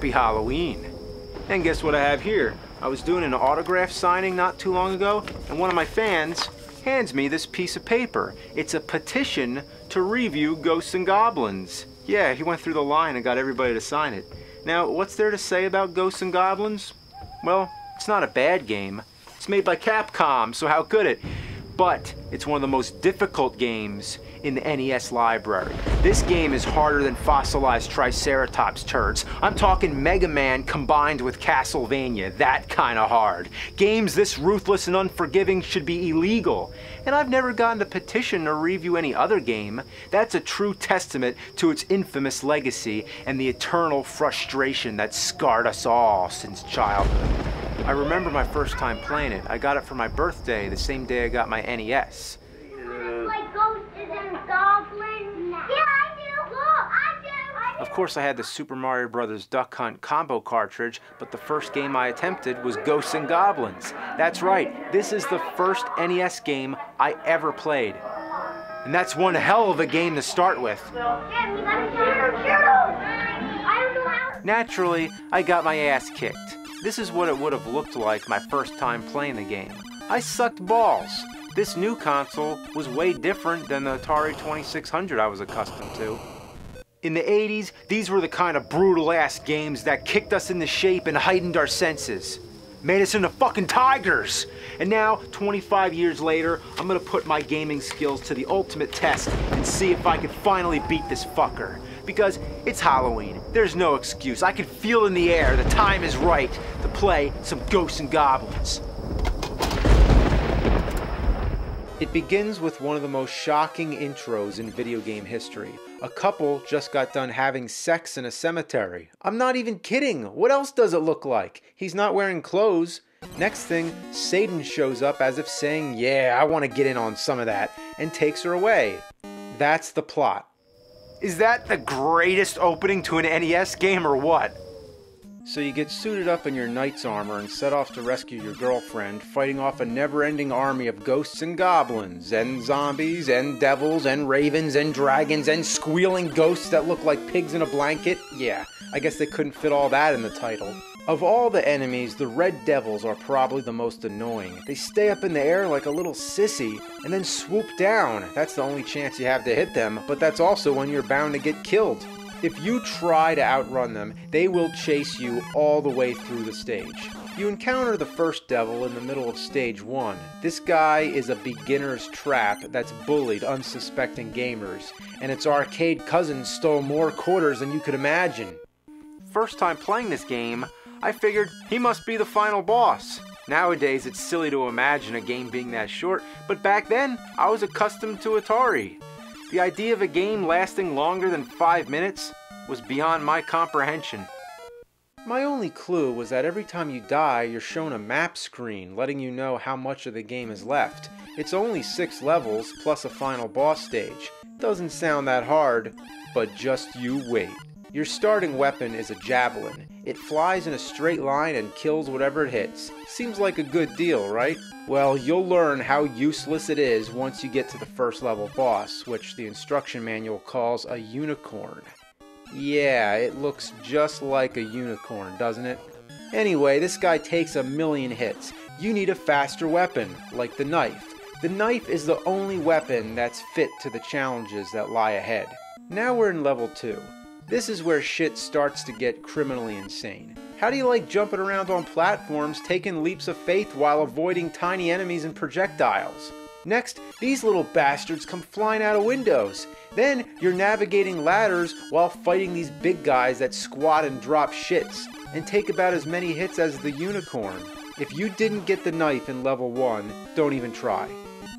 Happy Halloween. And guess what I have here? I was doing an autograph signing not too long ago, and one of my fans hands me this piece of paper. It's a petition to review Ghosts N Goblins. Yeah, he went through the line and got everybody to sign it. Now, what's there to say about Ghosts N Goblins? Well, it's not a bad game. It's made by Capcom, so how could it? But it's one of the most difficult games in the NES library. This game is harder than fossilized Triceratops turds. I'm talking Mega Man combined with Castlevania, that kind of hard. Games this ruthless and unforgiving should be illegal. And I've never gotten a petition to review any other game. That's a true testament to its infamous legacy and the eternal frustration that scarred us all since childhood. I remember my first time playing it. I got it for my birthday, the same day I got my NES. Like Ghosts N Goblins? Yeah, I do! I do! Of course I had the Super Mario Bros. Duck Hunt combo cartridge, but the first game I attempted was Ghosts N Goblins. That's right, this is the first NES game I ever played. And that's one hell of a game to start with. Naturally, I got my ass kicked. This is what it would have looked like my first time playing the game. I sucked balls. This new console was way different than the Atari 2600 I was accustomed to. In the 80s, these were the kind of brutal-ass games that kicked us into shape and heightened our senses. Made us into fucking tigers! And now, 25 years later, I'm gonna put my gaming skills to the ultimate test and see if I can finally beat this fucker. Because it's Halloween. There's no excuse. I can feel in the air the time is right to play some Ghosts N Goblins. It begins with one of the most shocking intros in video game history. A couple just got done having sex in a cemetery. I'm not even kidding. What else does it look like? He's not wearing clothes. Next thing, Satan shows up as if saying, yeah, I want to get in on some of that, and takes her away. That's the plot. Is that the greatest opening to an NES game or what? So you get suited up in your knight's armor and set off to rescue your girlfriend, fighting off a never-ending army of ghosts and goblins, and zombies, and devils, and ravens, and dragons, and squealing ghosts that look like pigs in a blanket. Yeah, I guess they couldn't fit all that in the title. Of all the enemies, the red devils are probably the most annoying. They stay up in the air like a little sissy, and then swoop down. That's the only chance you have to hit them, but that's also when you're bound to get killed. If you try to outrun them, they will chase you all the way through the stage. You encounter the first devil in the middle of stage 1. This guy is a beginner's trap that's bullied unsuspecting gamers, and its arcade cousin stole more quarters than you could imagine. First time playing this game, I figured he must be the final boss. Nowadays, it's silly to imagine a game being that short, but back then, I was accustomed to Atari. The idea of a game lasting longer than 5 minutes was beyond my comprehension. My only clue was that every time you die, you're shown a map screen letting you know how much of the game is left. It's only 6 levels plus a final boss stage. Doesn't sound that hard, but just you wait. Your starting weapon is a javelin. It flies in a straight line and kills whatever it hits. Seems like a good deal, right? Well, you'll learn how useless it is once you get to the first level boss, which the instruction manual calls a unicorn. Yeah, it looks just like a unicorn, doesn't it? Anyway, this guy takes a million hits. You need a faster weapon, like the knife. The knife is the only weapon that's fit to the challenges that lie ahead. Now we're in level 2. This is where shit starts to get criminally insane. How do you like jumping around on platforms, taking leaps of faith while avoiding tiny enemies and projectiles? Next, these little bastards come flying out of windows. Then, you're navigating ladders while fighting these big guys that squat and drop shits, and take about as many hits as the unicorn. If you didn't get the knife in level 1, don't even try.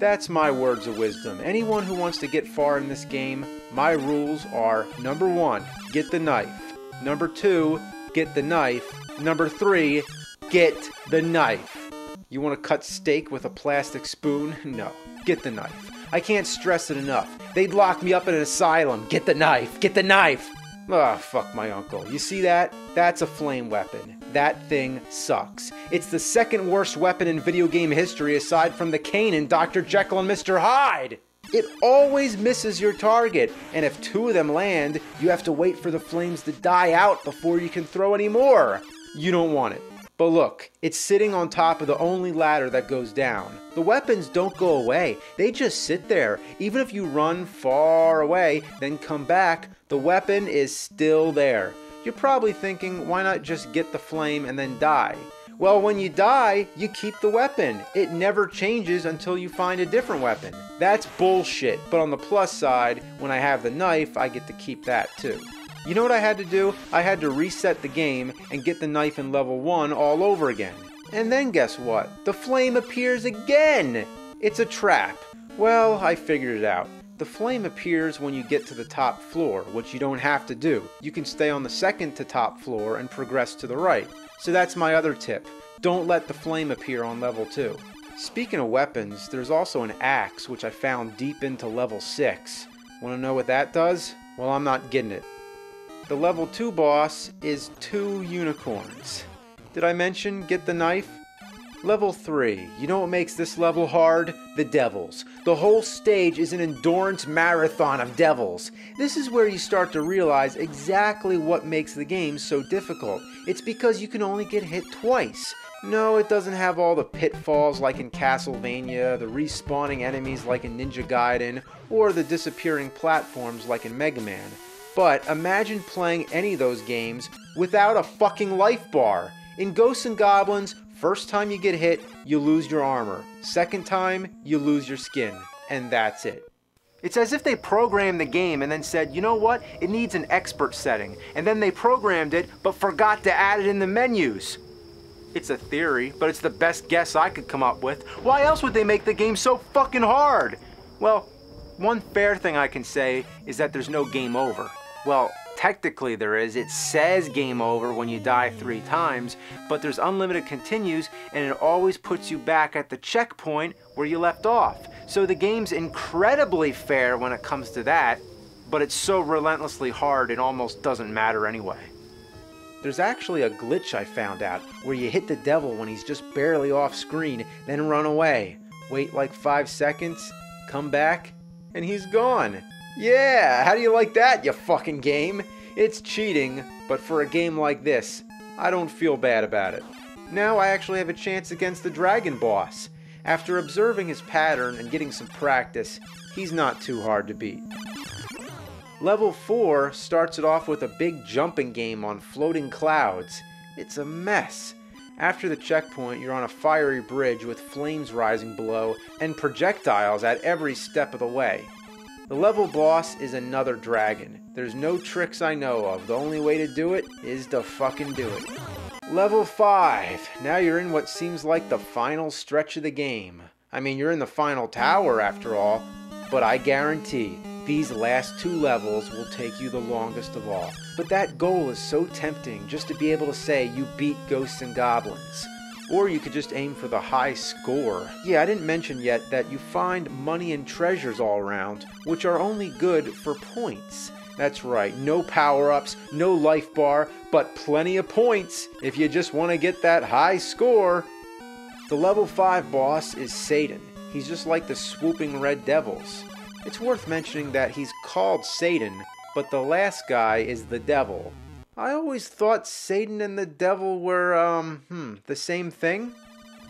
That's my words of wisdom. Anyone who wants to get far in this game, my rules are: number 1, get the knife. Number 2, get the knife. Number 3, get the knife. You want to cut steak with a plastic spoon? No, get the knife. I can't stress it enough. They'd lock me up in an asylum. Get the knife, get the knife. Ah, fuck my uncle. You see that? That's a flame weapon. That thing sucks. It's the second worst weapon in video game history aside from the cane in Dr. Jekyll and Mr. Hyde. It always misses your target, and if 2 of them land, you have to wait for the flames to die out before you can throw any more. You don't want it. But look, it's sitting on top of the only ladder that goes down. The weapons don't go away, they just sit there. Even if you run far away, then come back, the weapon is still there. You're probably thinking, why not just get the flame and then die? Well, when you die, you keep the weapon. It never changes until you find a different weapon. That's bullshit, but on the plus side, when I have the knife, I get to keep that too. You know what I had to do? I had to reset the game and get the knife in level 1 all over again. And then guess what? The flame appears again! It's a trap. Well, I figured it out. The flame appears when you get to the top floor, which you don't have to do. You can stay on the second to top floor and progress to the right. So that's my other tip. Don't let the flame appear on level 2. Speaking of weapons, there's also an axe which I found deep into level 6. Want to know what that does? Well, I'm not getting it. The level 2 boss is 2 unicorns. Did I mention get the knife? Level 3. You know what makes this level hard? The devils. The whole stage is an endurance marathon of devils. This is where you start to realize exactly what makes the game so difficult. It's because you can only get hit twice. No, it doesn't have all the pitfalls like in Castlevania, the respawning enemies like in Ninja Gaiden, or the disappearing platforms like in Mega Man. But imagine playing any of those games without a fucking life bar. In Ghosts N Goblins, first time you get hit, you lose your armor. Second time, you lose your skin. And that's it. It's as if they programmed the game and then said, you know what, it needs an expert setting. And then they programmed it, but forgot to add it in the menus. It's a theory, but it's the best guess I could come up with. Why else would they make the game so fucking hard? Well, one fair thing I can say is that there's no game over. Well, technically there is. It says game over when you die 3 times, but there's unlimited continues and it always puts you back at the checkpoint where you left off. So the game's incredibly fair when it comes to that, but it's so relentlessly hard it almost doesn't matter anyway. There's actually a glitch I found out where you hit the devil when he's just barely off screen, then run away. Wait like 5 seconds, come back, and he's gone. Yeah, how do you like that, you fucking game? It's cheating, but for a game like this, I don't feel bad about it. Now I actually have a chance against the dragon boss. After observing his pattern and getting some practice, he's not too hard to beat. Level 4 starts it off with a big jumping game on floating clouds. It's a mess. After the checkpoint, you're on a fiery bridge with flames rising below and projectiles at every step of the way. The level boss is another dragon. There's no tricks I know of. The only way to do it is to fucking do it. Level 5. Now you're in what seems like the final stretch of the game. I mean, you're in the final tower after all, but I guarantee these last 2 levels will take you the longest of all. But that goal is so tempting, just to be able to say you beat Ghosts N Goblins. Or you could just aim for the high score. Yeah, I didn't mention yet that you find money and treasures all around, which are only good for points. That's right, no power-ups, no life bar, but plenty of points if you just want to get that high score. The level 5 boss is Satan. He's just like the swooping red devils. It's worth mentioning that he's called Satan, but the last guy is the devil. I always thought Satan and the devil were, the same thing?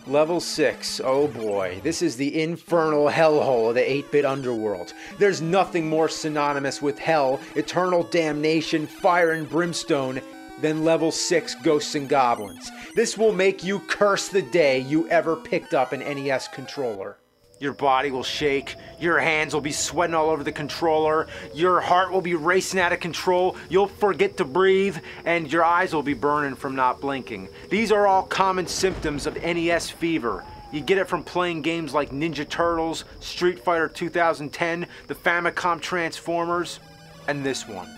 Level 6, oh boy, this is the infernal hellhole of the 8-bit underworld. There's nothing more synonymous with hell, eternal damnation, fire and brimstone than level 6 Ghosts N Goblins. This will make you curse the day you ever picked up an NES controller. Your body will shake, your hands will be sweating all over the controller, your heart will be racing out of control, you'll forget to breathe, and your eyes will be burning from not blinking. These are all common symptoms of NES fever. You get it from playing games like Ninja Turtles, Street Fighter 2010, the Famicom Transformers, and this one.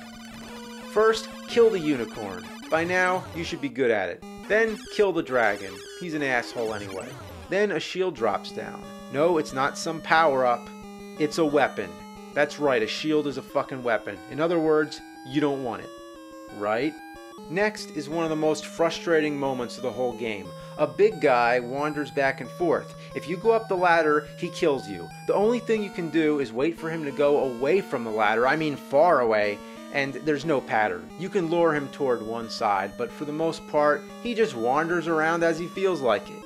First, kill the unicorn. By now, you should be good at it. Then, kill the dragon. He's an asshole anyway. Then a shield drops down. No, it's not some power-up. It's a weapon. That's right, a shield is a fucking weapon. In other words, you don't want it. Right? Next is one of the most frustrating moments of the whole game. A big guy wanders back and forth. If you go up the ladder, he kills you. The only thing you can do is wait for him to go away from the ladder, I mean far away, and there's no pattern. You can lure him toward one side, but for the most part, he just wanders around as he feels like it.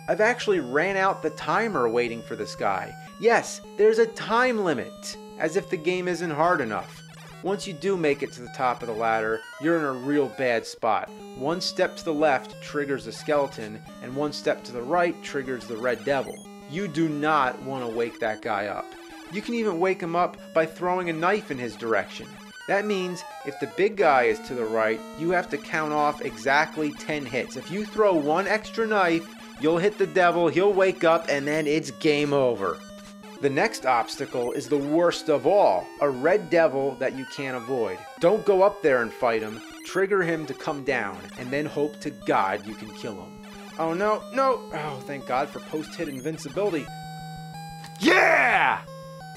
I've actually ran out the timer waiting for this guy. Yes, there's a time limit, as if the game isn't hard enough. Once you do make it to the top of the ladder, you're in a real bad spot. One step to the left triggers the skeleton, and one step to the right triggers the red devil. You do not want to wake that guy up. You can even wake him up by throwing a knife in his direction. That means if the big guy is to the right, you have to count off exactly 10 hits. If you throw one extra knife, you'll hit the devil, he'll wake up, and then it's game over. The next obstacle is the worst of all, a red devil that you can't avoid. Don't go up there and fight him, trigger him to come down, and then hope to God you can kill him. Oh no, no! Oh, thank God for post-hit invincibility. Yeah!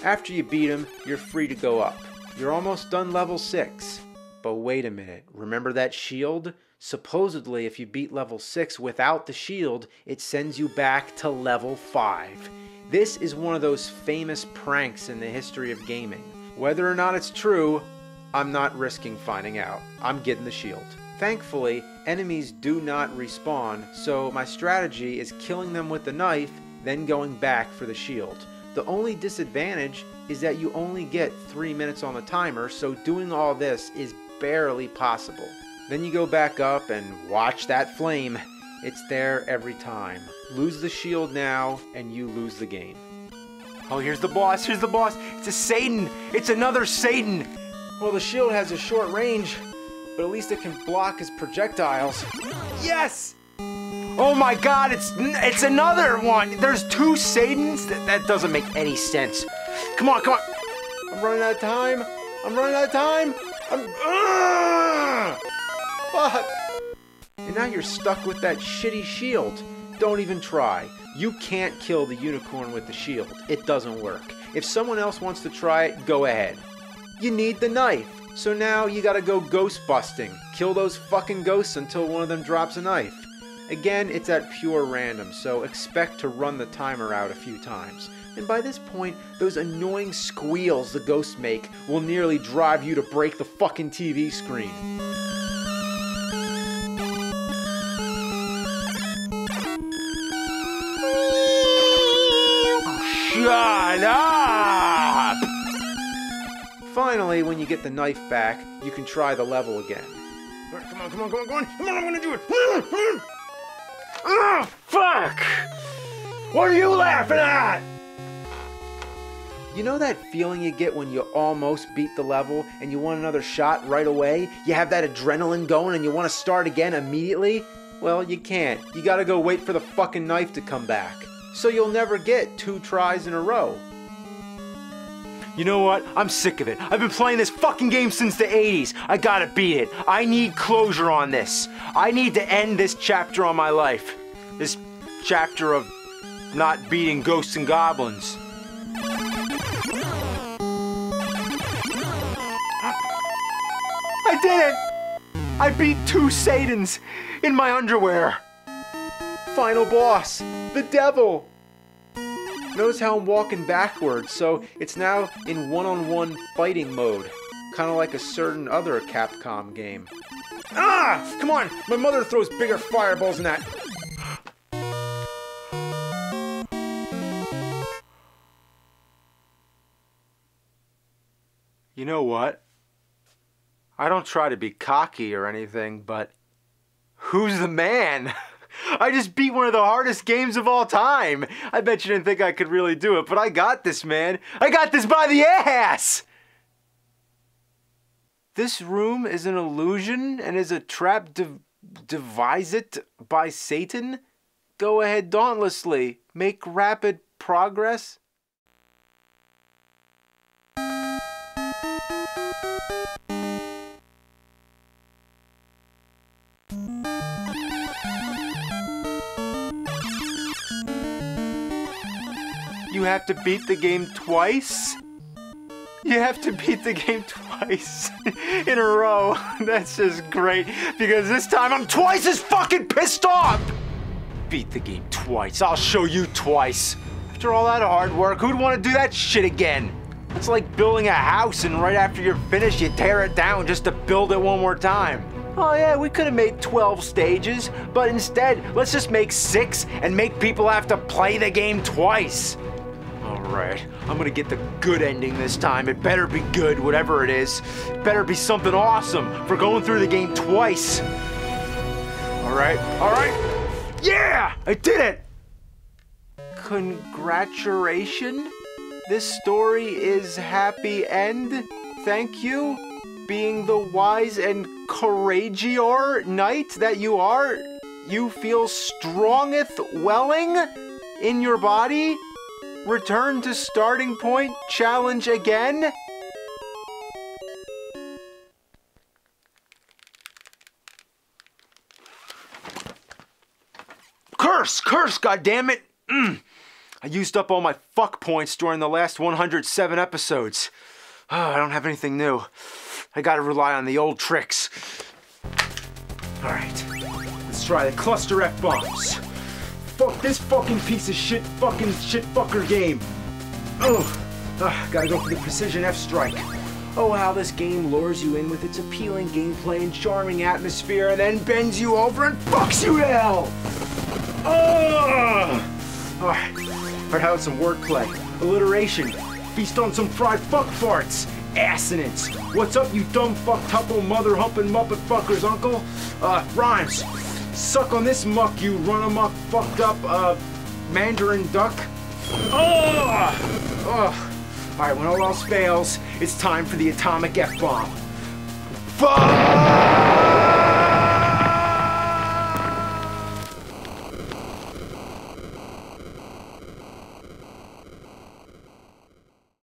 After you beat him, you're free to go up. You're almost done level 6. But wait a minute, remember that shield? Supposedly, if you beat level 6 without the shield, it sends you back to level 5. This is one of those famous pranks in the history of gaming. Whether or not it's true, I'm not risking finding out. I'm getting the shield. Thankfully, enemies do not respawn, so my strategy is killing them with the knife, then going back for the shield. The only disadvantage is that you only get 3 minutes on the timer, so doing all this is barely possible. Then you go back up and watch that flame. It's there every time. Lose the shield now, and you lose the game. Oh, here's the boss, here's the boss. It's a Satan. It's another Satan. Well, the shield has a short range, but at least it can block his projectiles. Yes! Oh my God, it's another one. There's 2 Satans? That doesn't make any sense. Come on, come on. I'm running out of time. I'm running out of time. Fuck. And now you're stuck with that shitty shield. Don't even try. You can't kill the unicorn with the shield. It doesn't work. If someone else wants to try it, go ahead. You need the knife. So now you gotta go ghost busting. Kill those fucking ghosts until one of them drops a knife. Again, it's at pure random, so expect to run the timer out a few times. And by this point, those annoying squeals the ghosts make will nearly drive you to break the fucking TV screen. Shut up! Finally, when you get the knife back, you can try the level again. Come on, come on, come on, come on! Come on, I'm gonna do it! Oh, fuck! What are you laughing at? You know that feeling you get when you almost beat the level and you want another shot right away? You have that adrenaline going and you want to start again immediately? Well, you can't. You gotta go wait for the fucking knife to come back. So you'll never get 2 tries in a row. You know what? I'm sick of it. I've been playing this fucking game since the 80s. I gotta beat it. I need closure on this. I need to end this chapter on my life. This chapter of not beating Ghosts and Goblins. I did it! I beat 2 Satans in my underwear. Final boss, the devil. Notice how I'm walking backwards, so it's now in one-on-one fighting mode. Kind of like a certain other Capcom game. Ah! Come on! My mother throws bigger fireballs than that. You know what? I don't try to be cocky or anything, but who's the man? I just beat one of the hardest games of all time. I bet you didn't think I could really do it, but I got this, man. I got this by the ass! This room is an illusion and is a trap devised by Satan? Go ahead dauntlessly. Make rapid progress. You have to beat the game twice? You have to beat the game twice in a row. That's just great, because this time I'm twice as fucking pissed off! Beat the game twice. I'll show you twice. After all that hard work, who'd want to do that shit again? It's like building a house and right after you're finished, you tear it down just to build it one more time. Oh yeah, we could have made 12 stages, but instead, let's just make 6 and make people have to play the game twice. Alright, I'm gonna get the good ending this time. It better be good, whatever it is. It better be something awesome for going through the game twice. Alright. Yeah! I did it! Congratulations. This story is happy end. Thank you. Being the wise and courageous knight that you are, you feel strongeth welling in your body. Return to starting point, challenge again. Curse, goddammit! I used up all my fuck points during the last 107 episodes. Oh, I don't have anything new. I gotta rely on the old tricks. Alright, let's try the cluster F-bombs. Fuck this fucking piece of shit fucker game. Gotta go for the precision F-strike. Oh, how this game lures you in with its appealing gameplay and charming atmosphere and then bends you over and fucks you to hell! Alright, how about some wordplay? Alliteration. Feast on some fried fuck farts. Assonance. What's up, you dumb fuck-tuple mother-humping muppet fuckers, uncle? Rhymes. Suck on this muck, you run-amok fucked up, Mandarin duck. Alright, when all else fails, it's time for the atomic F-bomb. Fuck!